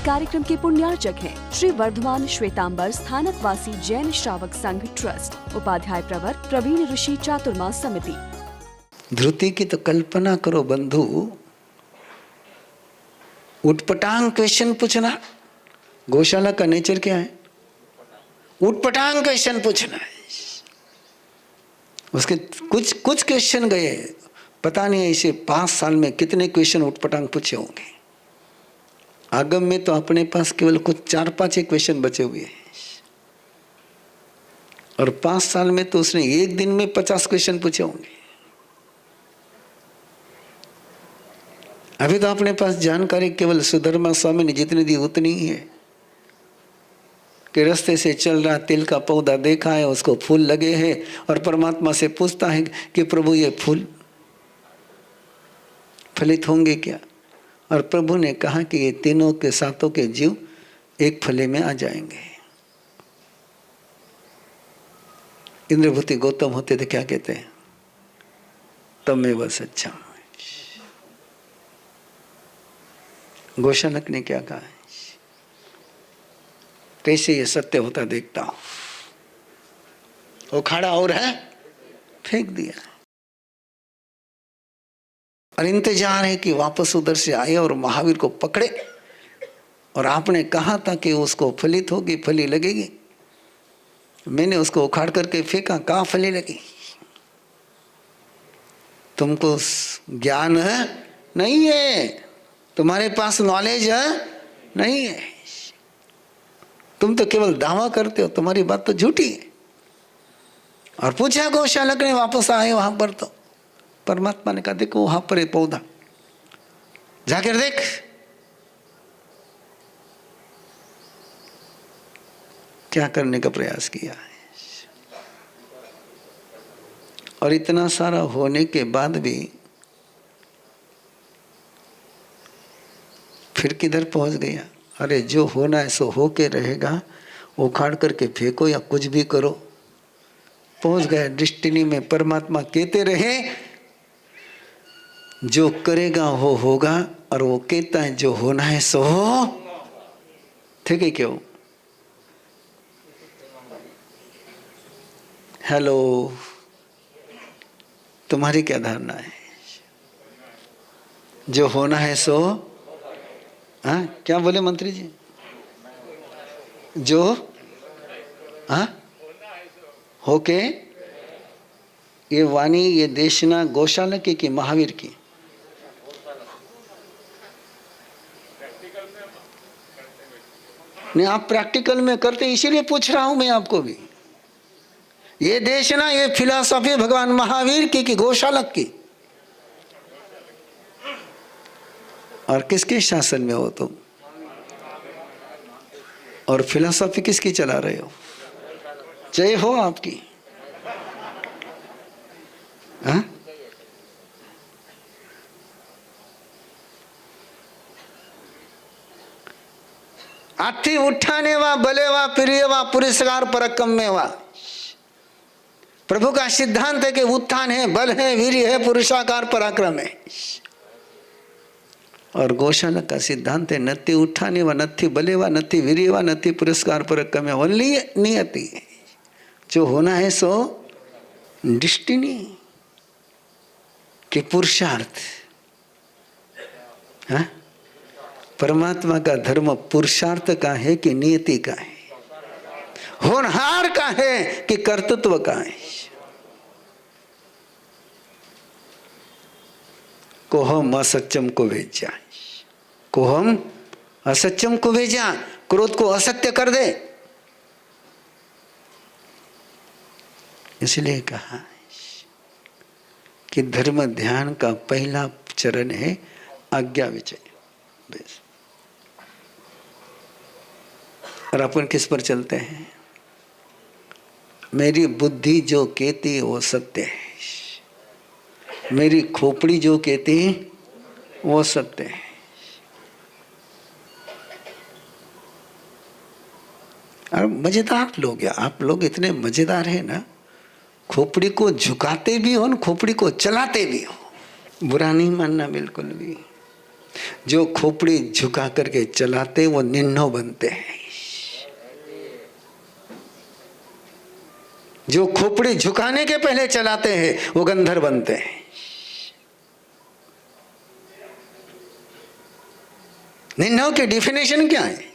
कार्यक्रम के पुण्यार्चक हैं श्री वर्धमान श्वेतांबर स्थानकवासी जैन श्रावक संघ ट्रस्ट, उपाध्याय प्रवर प्रवीण ऋषि चातुर्मास समिति। धृति की तो कल्पना करो बंधु, उटपटांग क्वेश्चन पूछना। गौशाला का नेचर क्या है? उटपटांग क्वेश्चन पूछना है। उसके कुछ क्वेश्चन गए, पता नहीं ऐसे 5 साल में कितने क्वेश्चन उटपटांग पूछे होंगे। आगम में तो अपने पास केवल कुछ 4-5 क्वेश्चन बचे हुए हैं, और 5 साल में तो उसने एक दिन में 50 क्वेश्चन पूछे होंगे। अभी तो अपने पास जानकारी केवल सुधर्मा स्वामी ने जितनी दी उतनी ही है कि रास्ते से चल रहा, तिल का पौधा देखा है, उसको फूल लगे हैं, और परमात्मा से पूछता है कि प्रभु ये फूल फलित होंगे क्या? और प्रभु ने कहा कि ये तीनों के सातों के जीव एक फले में आ जाएंगे। इंद्रभूति गौतम होते थे, क्या कहते हैं? तमेव सच्चा। गोशालक ने क्या कहा है? कैसे ये सत्य होता देखता हूं। वो खड़ा और है, फेंक दिया, और इंतजार है कि वापस उधर से आए और महावीर को पकड़े। और आपने कहा था कि उसको फलित होगी, फली लगेगी। मैंने उसको उखाड़ करके फेंका, कहाँ फली लगी? तुमको ज्ञान है नहीं है, तुम्हारे पास नॉलेज है नहीं है, तुम तो केवल दावा करते हो, तुम्हारी बात तो झूठी है। और पूछा गौशालक ने, वापस आए वहां पर, तो परमात्मा ने कहा देखो वहां पर एक पौधा, जाकर देख। क्या करने का प्रयास किया है? और इतना सारा होने के बाद भी फिर किधर पहुंच गया? अरे जो होना है सो हो के रहेगा, उखाड़ करके फेंको या कुछ भी करो। पहुंच गया डेस्टिनी में। परमात्मा कहते रहे जो करेगा वो होगा, और वो कहता है जो होना है सो हो। ठीक है क्यों? हेलो, तुम्हारी क्या धारणा है? जो होना है सो, हाँ क्या बोले मंत्री जी? जो हाँ होके, ये वाणी ये देशना गौशाला की महावीर की? नहीं, आप प्रैक्टिकल में करते, इसीलिए पूछ रहा हूं मैं आपको भी। ये देशना ये फिलॉसफी भगवान महावीर की कि गौशालक की? और किसके शासन में हो तुम? और फिलॉसफी किसकी चला रहे हो? जय हो आपकी। हाँ? आठी उठाने वा बले वा प्रिय वा पुरस्कार परकम में वा। प्रभु का सिद्धांत है कि उत्थान है, बल है, वीर्य है, पुरुषाकार पराक्रम है। और गौशाला का सिद्धांत है नत्ति उठाने वा नत्थि बले वा नत्थि वीर्य वा नत्थि पुरस्कार पराक्रम है। ओनली नियति, जो होना है सो डिस्टिनी के पुरुषार्थ। हाँ? परमात्मा का धर्म पुरुषार्थ का है कि नियति का है? होनहार का है कि कर्तृत्व का है? को हम असत्यम को भेजा, को हम असत्यम को भेजा, क्रोध को असत्य कर दे। इसलिए कहा कि धर्म ध्यान का पहला चरण है आज्ञा विजय। और अपन किस पर चलते हैं? मेरी बुद्धि जो कहती है वो सत्य है, मेरी खोपड़ी जो कहती है वो सत्य है। और मजेदार लोग हैं आप लोग, इतने मजेदार हैं ना। खोपड़ी को झुकाते भी हो, खोपड़ी को चलाते भी हो। बुरा नहीं मानना बिल्कुल भी। जो खोपड़ी झुका करके चलाते वो निन्नो बनते हैं। जो खोपड़ी झुकाने के पहले चलाते हैं वो गंधर बनते हैं। निन्नो की डिफिनेशन क्या है?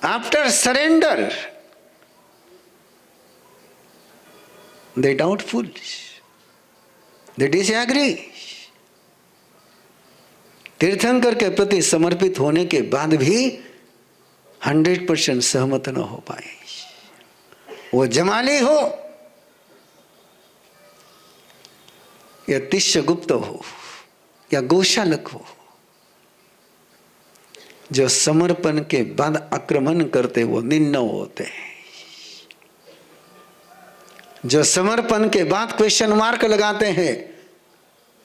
After surrender they doubtful, they disagree। तीर्थंकर के प्रति समर्पित होने के बाद भी 100% सहमत न हो पाए। वो जमाली हो या तिष्यगुप्त हो या गोशालक हो, जो समर्पण के बाद आक्रमण करते वो निन्नो होते हैं। जो समर्पण के बाद क्वेश्चन मार्क लगाते हैं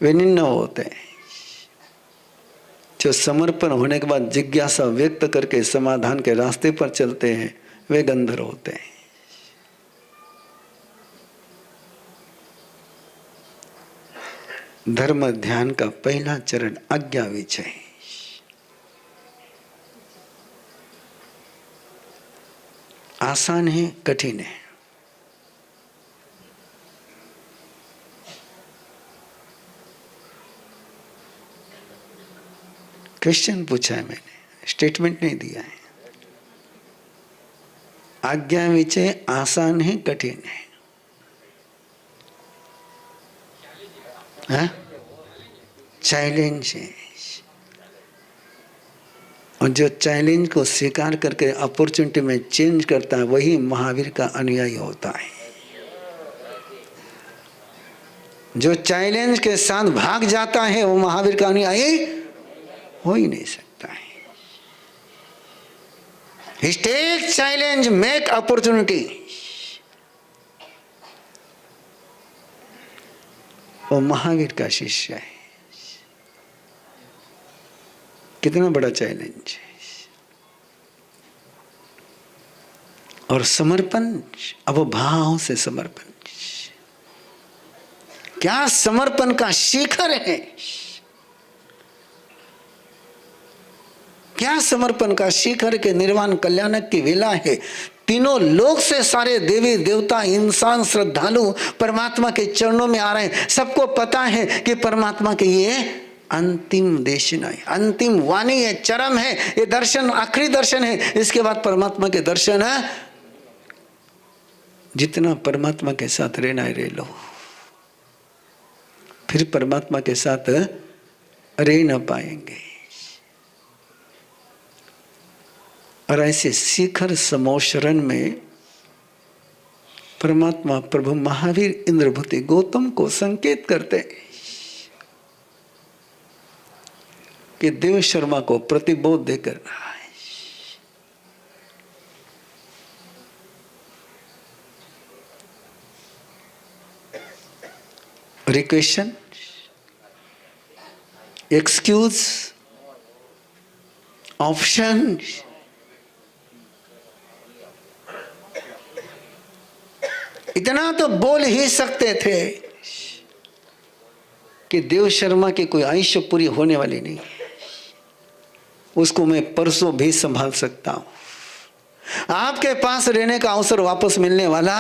वे निन्नो होते हैं। जो समर्पण होने के बाद जिज्ञासा व्यक्त करके समाधान के रास्ते पर चलते हैं वे गंधर्व होते हैं। धर्म ध्यान का पहला चरण आज्ञा विचय। आसान है, कठिन है। क्वेश्चन पूछा है मैंने, स्टेटमेंट नहीं दिया है। आज्ञा विचय आसान है, कठिन है? चैलेंज है। और जो चैलेंज को स्वीकार करके अपॉर्चुनिटी में चेंज करता है वही महावीर का अनुयायी होता है। जो चैलेंज के साथ भाग जाता है वो महावीर का अनुयायी हो ही नहीं सकता है। Take challenge, make opportunity. वो महावीर का शिष्य है। कितना बड़ा चैलेंज है। और समर्पण, अब भाव से समर्पण, क्या समर्पण का शिखर है। क्या समर्पण का शिखर के निर्वाण कल्याणक की वेला है। तीनों लोक से सारे देवी देवता, इंसान, श्रद्धालु परमात्मा के चरणों में आ रहे हैं। सबको पता है कि परमात्मा के ये अंतिम देशन है, अंतिम वाणी है, चरम है, ये दर्शन आखिरी दर्शन है। इसके बाद परमात्मा के दर्शन है। जितना परमात्मा के साथ रहना है रह लो, फिर परमात्मा के साथ रह न पाएंगे। और ऐसे शिखर समोशरण में परमात्मा प्रभु महावीर इंद्रभूति गौतम को संकेत करते कि देव शर्मा को प्रतिबोध देकर रहा है। रिक्वेशन, एक्सक्यूज, ऑप्शन, इतना तो बोल ही सकते थे कि देव शर्मा की कोई आयुष्य पूरी होने वाली नहीं, उसको मैं परसों भी संभाल सकता हूं। आपके पास रहने का अवसर वापस मिलने वाला।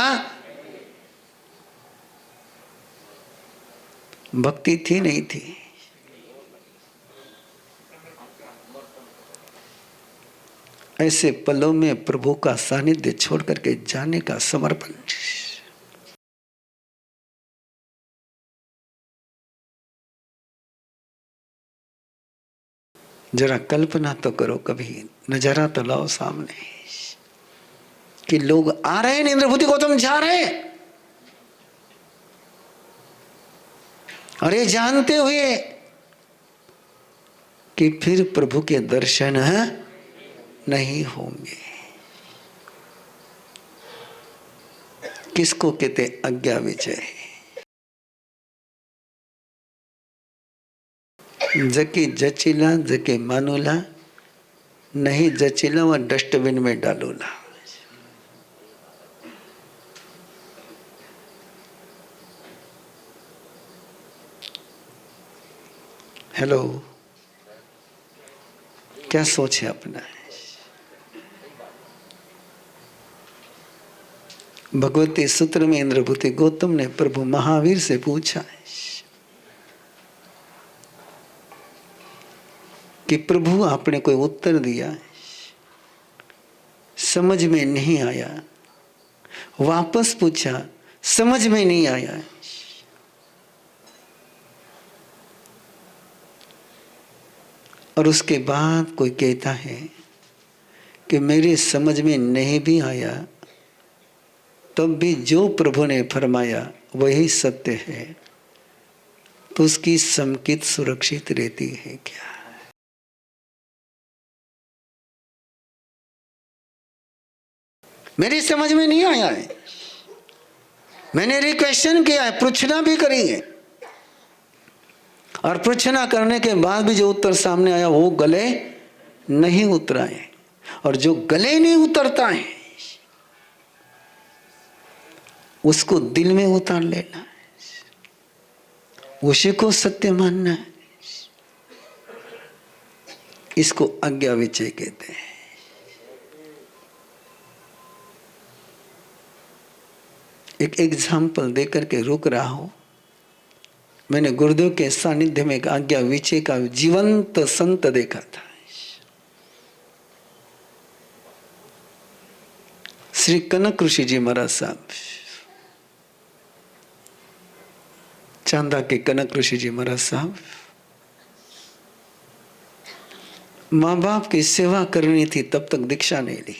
भक्ति थी नहीं थी। ऐसे पलों में प्रभु का सानिध्य छोड़ करके जाने का समर्पण। जरा कल्पना तो करो, कभी नजारा तो लाओ सामने कि लोग आ रहे हैं इंद्रभूति गौतम जा रहे हैं, और ये जानते हुए कि फिर प्रभु के दर्शन नहीं होंगे। किसको कहते आज्ञा विजय। जकी जचिला जके मानूला, नहीं जचिला वह डस्टबिन में डालूला। हेलो, क्या सोच है अपना? भगवती सूत्र में इंद्रभूति गौतम ने प्रभु महावीर से पूछा कि प्रभु आपने कोई उत्तर दिया, समझ में नहीं आया, वापस पूछा, समझ में नहीं आया। और उसके बाद कोई कहता है कि मेरे समझ में नहीं भी आया तब भी जो प्रभु ने फरमाया वही सत्य है, तो उसकी समकित सुरक्षित रहती है क्या? मेरी समझ में नहीं आया है, मैंने रिक्वेश्चन किया है, पूछना भी करेंगे, और पूछना करने के बाद भी जो उत्तर सामने आया वो गले नहीं उतरा है। और जो गले नहीं उतरता है उसको दिल में उतार लेना है, उसी को सत्य मानना है। इसको आज्ञा विचय कहते हैं। एक एग्जाम्पल देकर के रुक रहा हूं। मैंने गुरुदेव के सानिध्य में एक आज्ञा विचय का जीवंत संत देखा था। श्री कनक ऋषि जी महाराज साहब, चांदा के कनक ऋषि जी महाराज साहब, माँ बाप की सेवा करनी थी तब तक दीक्षा नहीं ली,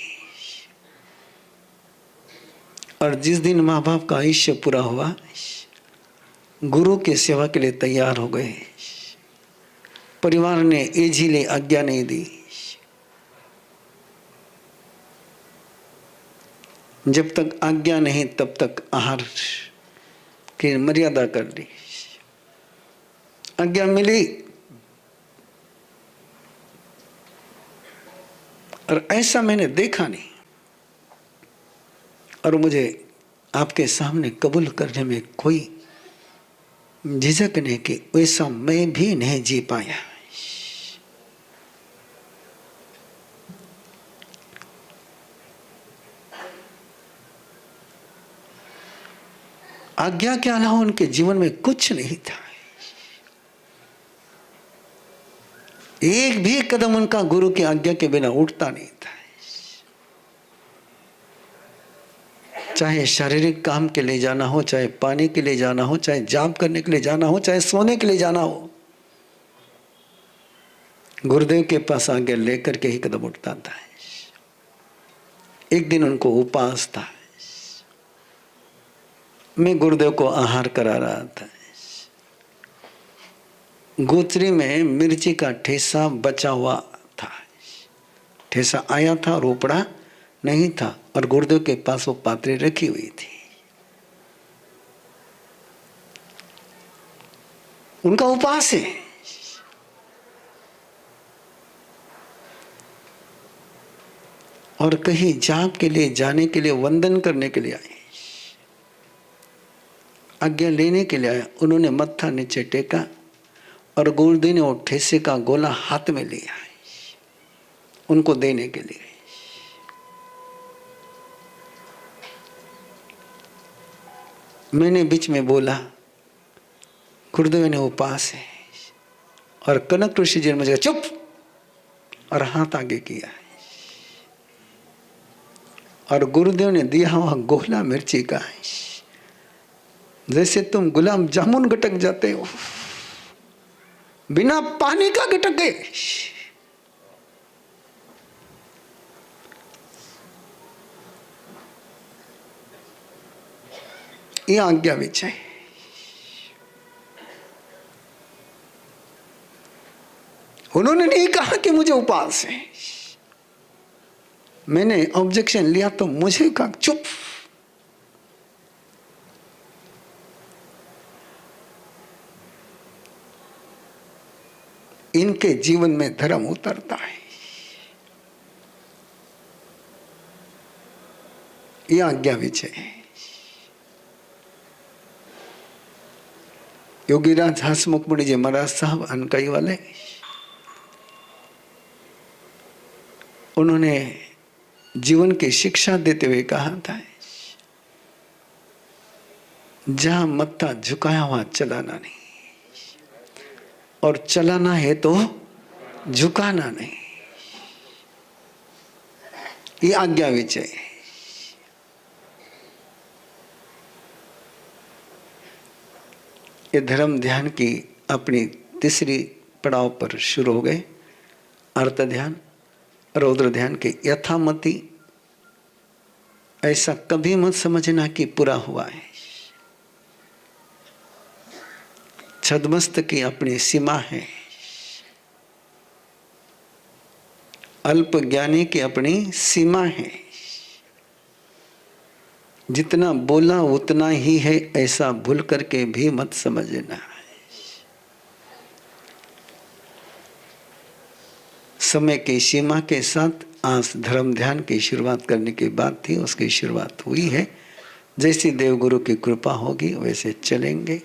और जिस दिन माँ बाप का आयुष्य पूरा हुआ गुरु की सेवा के लिए तैयार हो गए। परिवार ने इजीली आज्ञा नहीं दी। जब तक आज्ञा नहीं तब तक आहार की मर्यादा कर ली। आज्ञा मिली और ऐसा मैंने देखा नहीं, और मुझे आपके सामने कबूल करने में कोई झिझक नहीं कि वैसा मैं भी नहीं जी पाया। आज्ञा के अलावा उनके जीवन में कुछ नहीं था। एक भी कदम उनका गुरु की आज्ञा के बिना उठता नहीं था। चाहे शारीरिक काम के लिए जाना हो, चाहे पानी के लिए जाना हो, चाहे जाप करने के लिए जाना हो, चाहे सोने के लिए जाना हो, गुरुदेव के पास आज्ञा लेकर के ही कदम उठता था। एक दिन उनको उपवास था, मैं गुरुदेव को आहार करा रहा था। गोचरी में मिर्ची का ठेसा बचा हुआ था। ठेसा आया था और उपड़ा नहीं था, और गुरुदेव के पास वो पात्री रखी हुई थी। उनका उपवास है। और कहीं जाप के लिए जाने के लिए, वंदन करने के लिए आए, आज्ञा लेने के लिए आया। उन्होंने मत्था नीचे टेका और गुरुदेव ने वो ठेसे का गोला हाथ में लिया उनको देने के लिए। मैंने बीच में बोला, गुरुदेव ने उपवास है, और कनक ऋषि जी ने मुझे चुप, और हाथ आगे किया। और गुरुदेव ने दिया हुआ गोला मिर्ची का, जैसे तुम गुलाब जामुन गटक जाते हो, बिना पानी का गटक गए। ये आज्ञा विचय। उन्होंने नहीं कहा कि मुझे उपवास है। मैंने ऑब्जेक्शन लिया तो मुझे कहा चुप। इनके जीवन में धर्म उतरता है। यह आज्ञा विचय है। योगीराज हसमुख मुनि जी महाराज साहब अनकई वाले, उन्होंने जीवन की शिक्षा देते हुए कहा था, जहां मत्था झुकाया वहां चलाना नहीं, और चलाना है तो झुकाना नहीं। ये आज्ञा विजय है। ये धर्म ध्यान की अपनी तीसरी पड़ाव पर शुरू हो गए। अर्थ ध्यान, रौद्र ध्यान के यथामति। ऐसा कभी मत समझना कि पूरा हुआ है। छद्मस्त की अपनी सीमा है, अल्प ज्ञानी की अपनी सीमा है। जितना बोला उतना ही है, ऐसा भूल करके भी मत समझना। समय की सीमा के साथ आज धर्म ध्यान की शुरुआत करने की बात थी, उसकी शुरुआत हुई है। जैसी देवगुरु की कृपा होगी वैसे चलेंगे।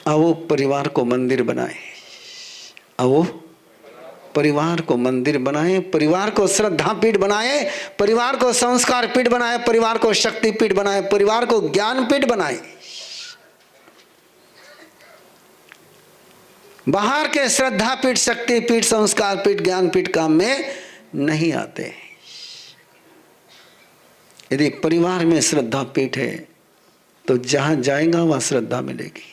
आओ परिवार को मंदिर बनाए, आओ परिवार को मंदिर बनाए, परिवार को श्रद्धा पीठ बनाए, परिवार को संस्कार पीठ बनाए, परिवार को शक्ति पीठ बनाए, परिवार को ज्ञान पीठ बनाए। बाहर के श्रद्धा पीठ, शक्ति पीठ, संस्कार पीठ, ज्ञान पीठ काम में नहीं आते। यदि परिवार में श्रद्धा पीठ है तो जहां जाएगा वहां श्रद्धा मिलेगी।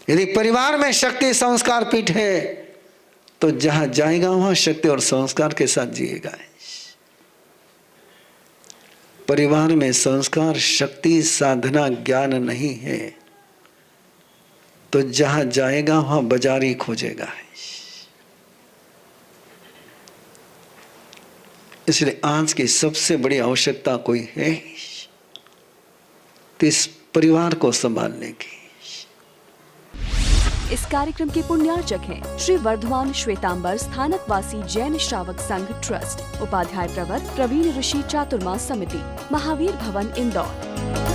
यदि परिवार में शक्ति संस्कार पीठ है तो जहां जाएगा वहां शक्ति और संस्कार के साथ जिएगा। परिवार में संस्कार, शक्ति, साधना, ज्ञान नहीं है तो जहां जाएगा वहां बाजारी खोजेगा। इसलिए आज की सबसे बड़ी आवश्यकता कोई है तो इस परिवार को संभालने की। इस कार्यक्रम के पुण्यार्चक हैं श्री वर्धमान श्वेतांबर स्थानकवासी जैन श्रावक संघ ट्रस्ट, उपाध्याय प्रवर प्रवीण ऋषि चातुर्मास समिति, महावीर भवन, इंदौर।